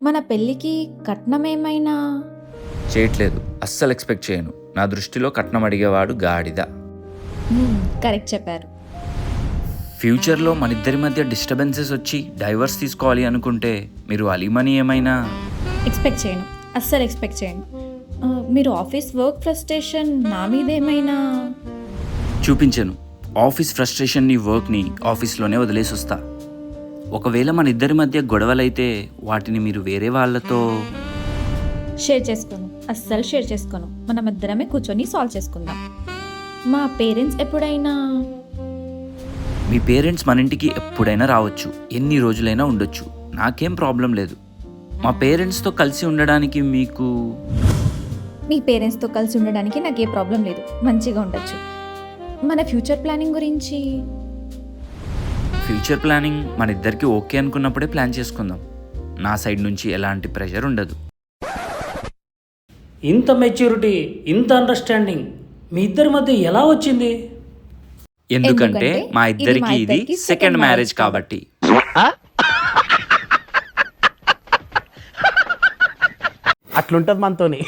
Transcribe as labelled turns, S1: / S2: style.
S1: మన పెళ్ళికి కట్నమేమైనా
S2: చేయట్లేదు. అస్సలు ఎక్స్‌పెక్ట్ చేయను. నా దృష్టిలో కట్నం అడిగేవాడు గాడిద.
S1: కరెక్ట్ చెప్పారు.
S2: ఫ్యూచర్‌లో మనిద్దరి మధ్య డిస్టర్బెన్సెస్ వచ్చి డైవర్స్ తీసుకోవాలి అనుకుంటే మీరు అలీమనీ ఏమైనా
S1: ఎక్స్పెక్ట్ చేయను. అస్సలు ఎక్స్పెక్ట్ చేయను. మీరు ఆఫీస్ వర్క్ ఫ్రస్ట్రేషన్ నా మీదేమైనా
S2: చూపించను. ఆఫీస్ ఫ్రస్ట్రేషన్‌ని, వర్క్‌ని ఆఫీస్‌లోనే వదిలేసి వస్తా. ఒకవేళ మన ఇద్దరి మధ్య గొడవలైతే వాటిని మీరు వేరే వాళ్ళతో
S1: షేర్ చేసుకోను. అస్సలు షేర్ చేసుకోను. మనం ఇద్దరమే కూర్చొని సాల్వ్ చేసుకుందాం. మా పేరెంట్స్ ఎప్పుడైనా
S2: మీ పేరెంట్స్ మన ఇంటికి ఎప్పుడైనా రావచ్చు, ఎన్ని రోజులైనా ఉండొచ్చు. నాకేం ప్రాబ్లం లేదు. మా పేరెంట్స్‌తో కలిసి ఉండడానికి మీకు
S1: మీ పేరెంట్స్తో కలిసి ఉండడానికి నాకు ఏ ప్రాబ్లం లేదు. మంచిగా ఉండొచ్చు. మన ఫ్యూచర్ ప్లానింగ్ గురించి
S2: ఫ్యూచర్ ప్లానింగ్ మన ఇద్దరికి ఓకే అనుకున్నప్పుడే ప్లాన్ చేసుకుందాం. నా సైడ్ నుంచి ఎలాంటి ప్రెషర్ ఉండదు.
S3: ఇంత మెచ్యూరిటీ, ఇంత అండర్స్టాండింగ్ మీ ఇద్దరి మధ్య ఎలా వచ్చింది?
S2: ఎందుకంటే మా ఇద్దరికి ఇది సెకండ్ మ్యారేజ్ కాబట్టి.
S3: అట్లుంటది మనతోని.